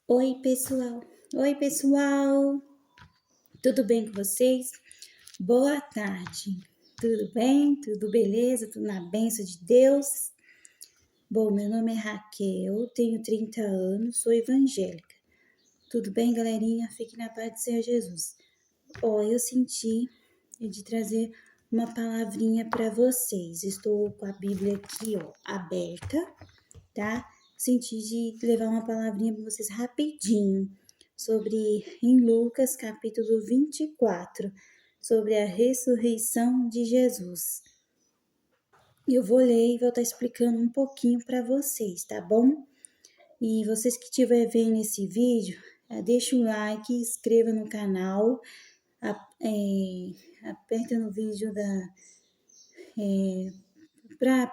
Oi, pessoal. Oi, pessoal. Tudo bem com vocês? Boa tarde. Tudo bem? Tudo beleza? Tudo na bênção de Deus? Bom, meu nome é Raquel, tenho 30 anos, sou evangélica. Tudo bem, galerinha? Fique na paz do Senhor Jesus. Eu senti de trazer uma palavrinha para vocês. Estou com a Bíblia aqui, aberta, tá? Senti de levar uma palavrinha para vocês rapidinho sobre em Lucas capítulo 24, sobre a ressurreição de Jesus. Eu vou ler e vou estar explicando um pouquinho para vocês, tá bom? E vocês que estiverem vendo esse vídeo, deixa o like, inscreva no canal, aperta no vídeo como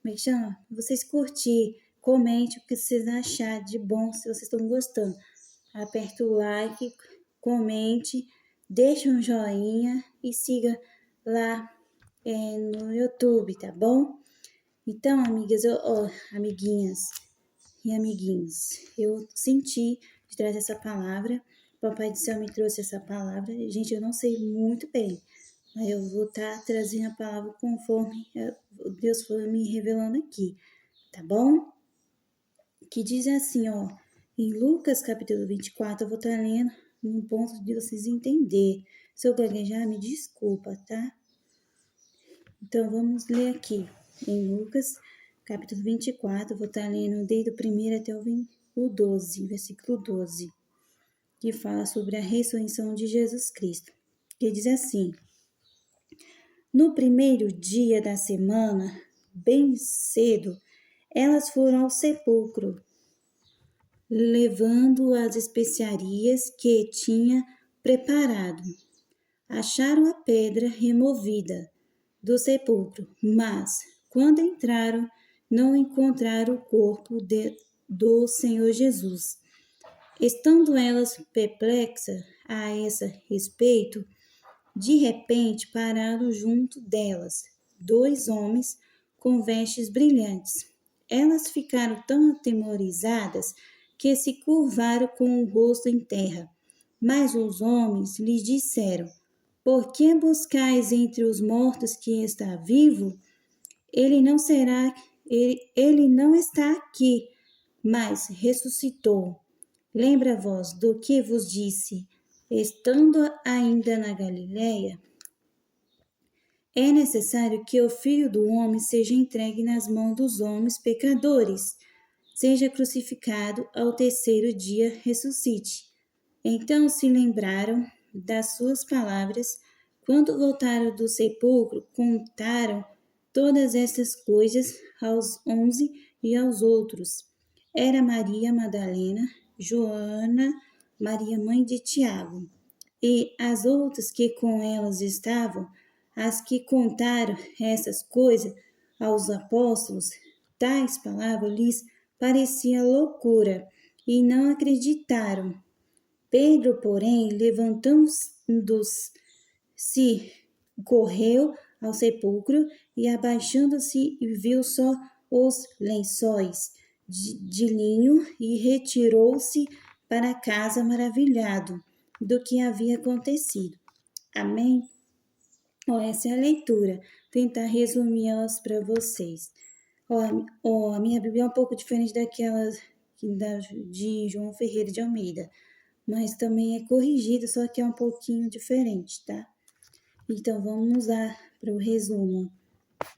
é que chama? Vocês curtir, comente o que vocês acharam de bom, se vocês estão gostando. Aperta o like, comente, deixa um joinha e siga lá no YouTube, tá bom? Então, amiguinhas e amiguinhos, eu senti de trazer essa palavra. Papai do Céu me trouxe essa palavra. Gente, eu não sei muito bem, mas eu vou estar trazendo a palavra conforme Deus for me revelando aqui, tá bom? Que diz assim, em Lucas capítulo 24, eu vou estar lendo num ponto de vocês entenderem. Se eu gaguejar, me desculpa, tá? Então, vamos ler aqui, em Lucas capítulo 24, eu vou estar lendo desde o 1 até o 12, versículo 12, que fala sobre a ressurreição de Jesus Cristo. Que diz assim: No primeiro dia da semana, bem cedo, elas foram ao sepulcro, levando as especiarias que tinha preparado. Acharam a pedra removida do sepulcro, mas, quando entraram, não encontraram o corpo do Senhor Jesus. Estando elas perplexas a esse respeito, de repente pararam junto delas 2 homens com vestes brilhantes. Elas ficaram tão atemorizadas que se curvaram com o rosto em terra. Mas os homens lhes disseram: Por que buscais entre os mortos que está vivo? Ele não será, ele não está aqui, mas ressuscitou. Lembra-vos do que vos disse, estando ainda na Galiléia? É necessário que o Filho do Homem seja entregue nas mãos dos homens pecadores, seja crucificado, ao terceiro dia ressuscite. Então se lembraram das suas palavras. Quando voltaram do sepulcro, contaram todas estas coisas aos 11 e aos outros. Era Maria Madalena, Joana, Maria mãe de Tiago, e as outras que com elas estavam, as que contaram essas coisas aos apóstolos. Tais palavras lhes parecia loucura, e não acreditaram. Pedro, porém, levantando-se, correu ao sepulcro e, abaixando-se, viu só os lençóis de linho e retirou-se para casa maravilhado do que havia acontecido. Amém? Essa é a leitura. Tentar resumir elas para vocês. A minha Bíblia é um pouco diferente daquela de João Ferreira de Almeida, mas também é corrigida, só que é um pouquinho diferente, tá? Então, vamos lá para o resumo.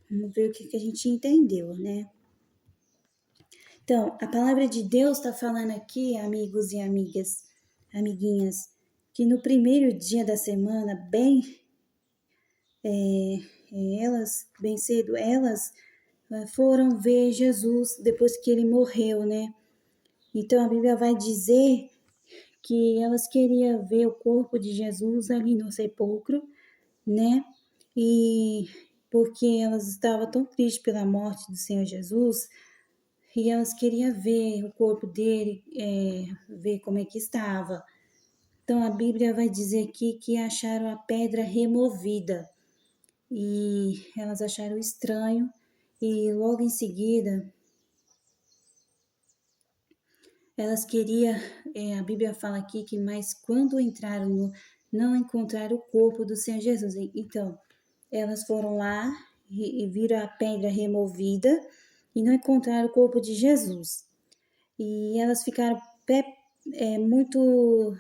Vamos ver o que a gente entendeu, né? Então, a palavra de Deus está falando aqui, amigos e amigas, amiguinhas, que no primeiro dia da semana, bem cedo, elas foram ver Jesus depois que ele morreu, né? Então, a Bíblia vai dizer que elas queriam ver o corpo de Jesus ali no sepulcro, né? E porque elas estavam tão tristes pela morte do Senhor Jesus, e elas queriam ver o corpo dele, ver como é que estava. Então a Bíblia vai dizer aqui que acharam a pedra removida e elas acharam estranho, e logo em seguida elas queriam, a Bíblia fala aqui que mas quando entraram não encontraram o corpo do Senhor Jesus. Então, elas foram lá e viram a pedra removida e não encontraram o corpo de Jesus. E elas ficaram muito,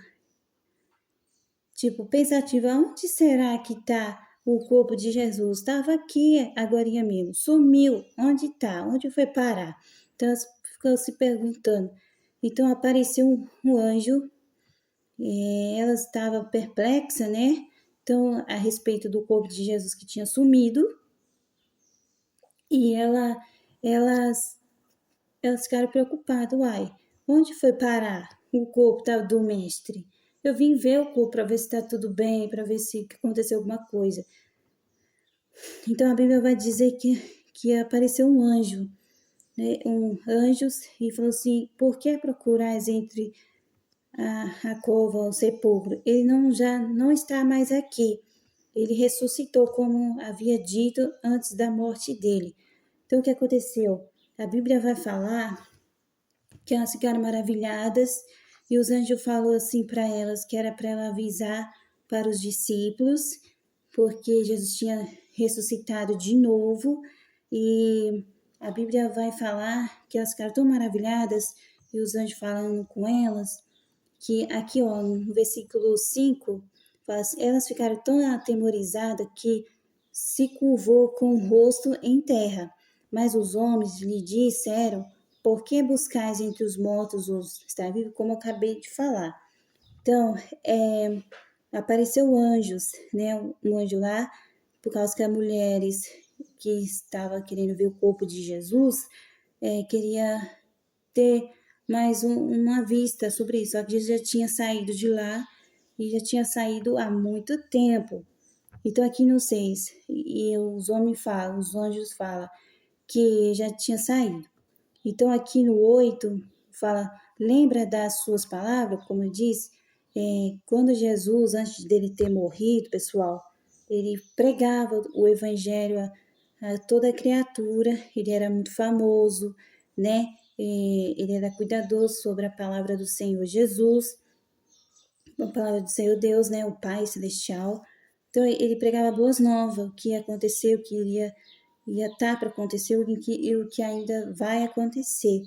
pensativas, onde será que está o corpo de Jesus? Estava aqui agorinha mesmo, sumiu, onde está? Onde foi parar? Então elas ficam se perguntando. Então apareceu um anjo, elas estavam perplexas, né? Então, a respeito do corpo de Jesus que tinha sumido, e elas ficaram preocupadas. Uai, onde foi parar o corpo do mestre? Eu vim ver o corpo para ver se está tudo bem, para ver se aconteceu alguma coisa. Então a Bíblia vai dizer que apareceu um anjo, né? E falou assim: por que procurais entre a cova, o sepulcro? Ele já não está mais aqui. Ele ressuscitou, como havia dito antes da morte dele. Então, o que aconteceu? A Bíblia vai falar que elas ficaram maravilhadas e os anjos falou assim para elas que era para ela avisar para os discípulos, porque Jesus tinha ressuscitado de novo. E a Bíblia vai falar que elas ficaram tão maravilhadas e os anjos falando com elas, que aqui ó, no versículo 5, fala assim, elas ficaram tão atemorizadas que se curvou com o rosto em terra. Mas os homens lhe disseram: por que buscais entre os mortos os está vivo? Como eu acabei de falar. Então, apareceu anjos, né? Um anjo lá, por causa que as mulheres que estavam querendo ver o corpo de Jesus, queria ter mais uma vista sobre isso. Só que Jesus já tinha saído de lá e já tinha saído há muito tempo. Então, aqui no 6, e os anjos falam que já tinha saído. Então, aqui no 8, fala, lembra das suas palavras, como eu disse, quando Jesus, antes dele ter morrido, pessoal, ele pregava o evangelho a toda criatura, ele era muito famoso, né? Ele era cuidadoso sobre a palavra do Senhor Jesus, a palavra do Senhor Deus, né? O Pai Celestial. Então, ele pregava boas novas, o que aconteceu, o que ia estar para acontecer e o que ainda vai acontecer.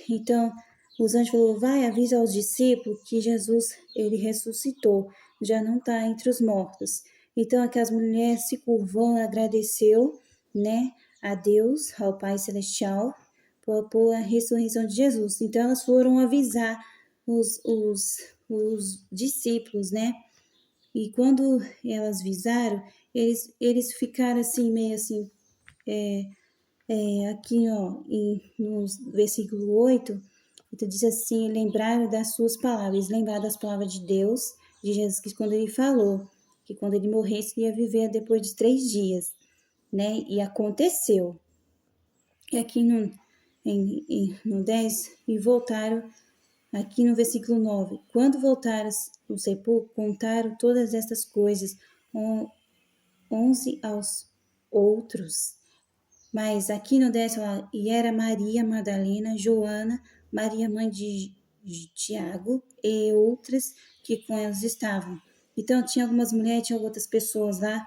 Então, os anjos falaram, vai, avisa aos discípulos que Jesus, ele ressuscitou, já não está entre os mortos. Então, aquelas mulheres se curvando, agradeceu, né, a Deus, ao Pai Celestial, por a ressurreição de Jesus. Então, elas foram avisar os discípulos, né, e quando elas avisaram, eles ficaram assim, meio assim, aqui, ó, no versículo 8, então diz assim, lembraram das suas palavras, lembraram das palavras de Deus, de Jesus, que quando ele falou, que quando ele morresse, ele ia viver depois de 3 dias, né, e aconteceu. E aqui no 10, e voltaram, aqui no versículo 9, quando voltaram o sepulcro, contaram todas estas coisas, 11 aos outros. Mas aqui no 10 fala, e era Maria Madalena, Joana, Maria mãe de Tiago e outras que com elas estavam. Então tinha algumas mulheres, tinha outras pessoas lá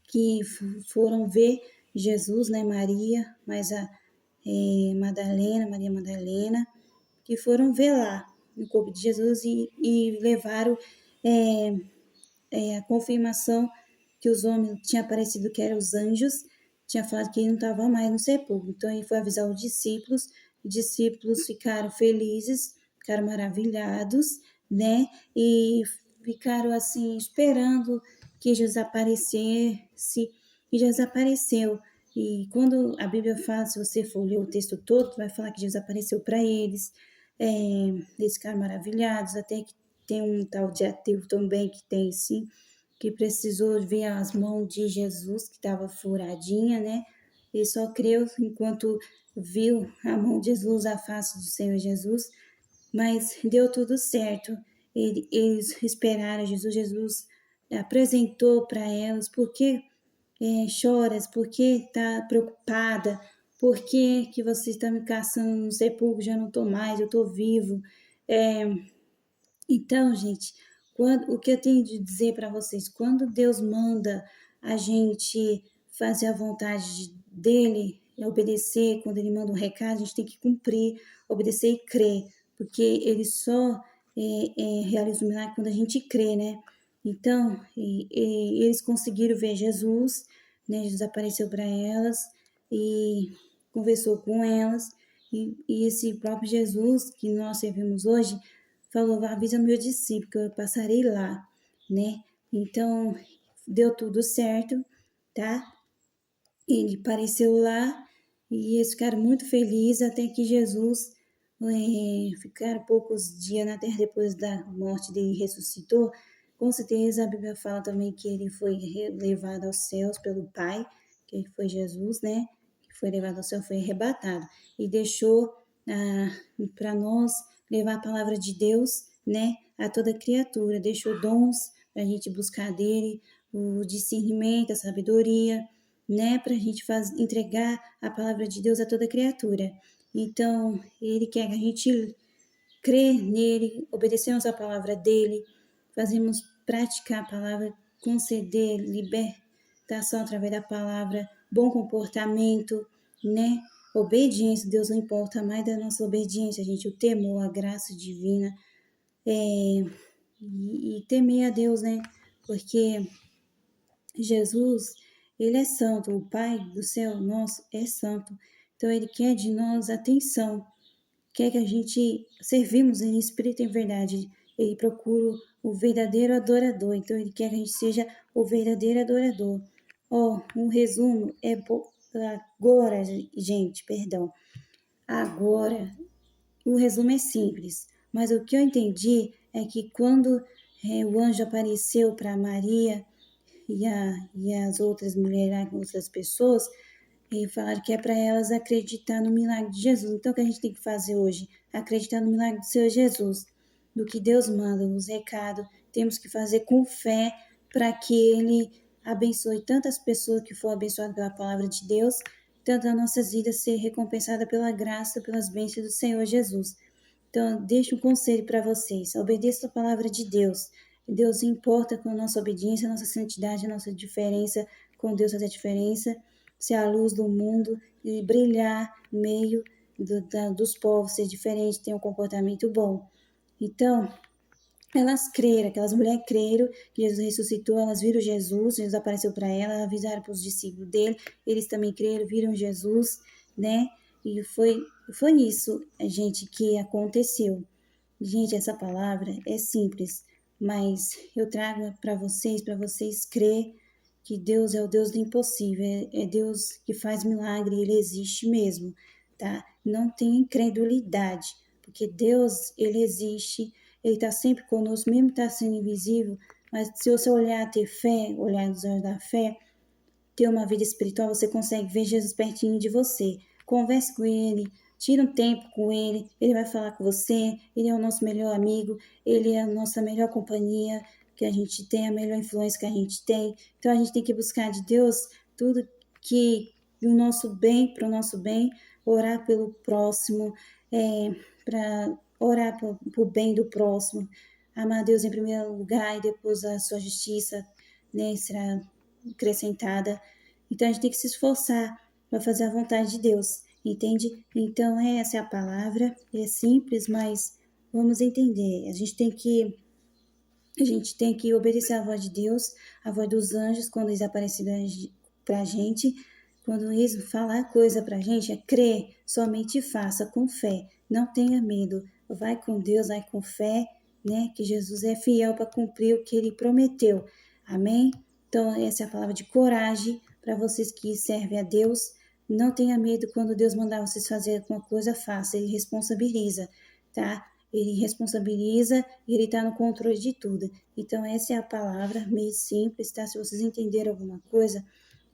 que foram ver Jesus, né, Maria, mas a Maria Madalena, que foram ver lá no corpo de Jesus e levaram a confirmação que os homens tinham aparecido que eram os anjos, tinha falado que ele não estava mais no sepulcro. Então ele foi avisar os discípulos ficaram felizes, ficaram maravilhados, né? E ficaram assim esperando que Jesus aparecesse, e Jesus apareceu. E quando a Bíblia fala, se você for ler o texto todo, vai falar que Jesus apareceu para eles, eles ficaram maravilhados, até que tem um tal de ateu também que tem sim, que precisou ver as mãos de Jesus, que estava furadinha, né? Ele só creu enquanto viu a mão de Jesus, a face do Senhor Jesus, mas deu tudo certo. Eles esperaram Jesus apresentou para elas, por que choras, por que está preocupada, Por que você está me caçando no sepulcro? Já não estou mais, eu estou vivo. Então, gente, o que eu tenho de dizer para vocês, quando Deus manda a gente fazer a vontade dele, obedecer, quando ele manda um recado, a gente tem que cumprir, obedecer e crer, porque ele só realiza o milagre quando a gente crê, né? Então, eles conseguiram ver Jesus, né? Jesus apareceu para elas e conversou com elas, e esse próprio Jesus que nós servimos hoje, falou, avisa meu discípulo que eu passarei lá, né? Então, deu tudo certo, tá? Ele apareceu lá e eles ficaram muito felizes até que Jesus, ficaram poucos dias na terra depois da morte dele, ressuscitou. Com certeza a Bíblia fala também que ele foi levado aos céus pelo Pai, que foi Jesus, né? Que foi levado ao céu, foi arrebatado e deixou para nós levar a palavra de Deus, né? A toda criatura, deixou dons para a gente buscar dele, o discernimento, a sabedoria, né, para a gente entregar a palavra de Deus a toda criatura. Então, ele quer que a gente crê nele, obedecemos a palavra dele, fazemos praticar a palavra, conceder libertação através da palavra, bom comportamento, né? Obediência, Deus não importa mais da nossa obediência, gente, o temor, a graça divina, e temer a Deus, né? Porque Jesus, ele é santo, o Pai do céu nosso é santo. Então ele quer de nós atenção, quer que a gente servimos em espírito e em verdade. Ele procura o verdadeiro adorador, então ele quer que a gente seja o verdadeiro adorador. Um resumo agora, gente, perdão. Agora, o resumo é simples, mas o que eu entendi é que quando o anjo apareceu para Maria e as outras mulheres, outras pessoas, e falaram que é para elas acreditar no milagre de Jesus. Então, o que a gente tem que fazer hoje? Acreditar no milagre do Senhor Jesus, do que Deus manda, nos recados. Temos que fazer com fé para que Ele abençoe tantas pessoas que foram abençoadas pela palavra de Deus, tanto as nossas vidas ser recompensada pela graça, pelas bênçãos do Senhor Jesus. Então, deixo um conselho para vocês. Obedeça a palavra de Deus. Deus importa com a nossa obediência, a nossa santidade, a nossa diferença com Deus, fazer a diferença, ser a luz do mundo e brilhar no meio dos povos, ser diferente, ter um comportamento bom. Então, elas creram, aquelas mulheres creram que Jesus ressuscitou, elas viram Jesus apareceu para elas, avisaram para os discípulos dele, eles também creram, viram Jesus, né? E foi isso, gente, que aconteceu. Gente, essa palavra é simples, mas eu trago para vocês crer que Deus é o Deus do impossível, é Deus que faz milagre, ele existe mesmo, tá? Não tem incredulidade, porque Deus, ele existe, ele está sempre conosco, mesmo está sendo invisível, mas se você olhar, ter fé, olhar nos olhos da fé, ter uma vida espiritual, você consegue ver Jesus pertinho de você. Converse com ele, tira um tempo com ele, ele vai falar com você, ele é o nosso melhor amigo, ele é a nossa melhor companhia que a gente tem, a melhor influência que a gente tem. Então a gente tem que buscar de Deus tudo que o nosso bem, para o nosso bem, orar pelo próximo, para orar para o bem do próximo, amar Deus em primeiro lugar e depois a sua justiça, né, será acrescentada. Então a gente tem que se esforçar para fazer a vontade de Deus, entende? Então essa é a palavra, é simples, mas vamos entender. A gente tem que obedecer à voz de Deus, à voz dos anjos quando eles aparecerem para a gente. Quando eles falar coisa para a gente, é crer, somente faça com fé, não tenha medo. Vai com Deus, vai com fé, né? Que Jesus é fiel para cumprir o que ele prometeu. Amém? Então, essa é a palavra de coragem para vocês que servem a Deus. Não tenha medo quando Deus mandar vocês fazer alguma coisa, faça. Ele responsabiliza, tá? Ele responsabiliza e ele está no controle de tudo. Então, essa é a palavra, meio simples, tá? Se vocês entenderam alguma coisa,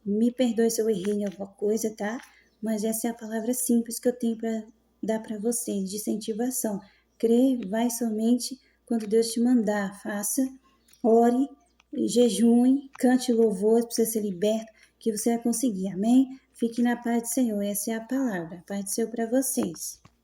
me perdoe se eu errei em alguma coisa, tá? Mas essa é a palavra simples que eu tenho para dar para vocês, de incentivação. Crê, vai somente quando Deus te mandar. Faça, ore, jejue, cante louvores para você ser liberto, que você vai conseguir. Amém? Fique na paz do Senhor. Essa é a palavra. A paz do Senhor para vocês.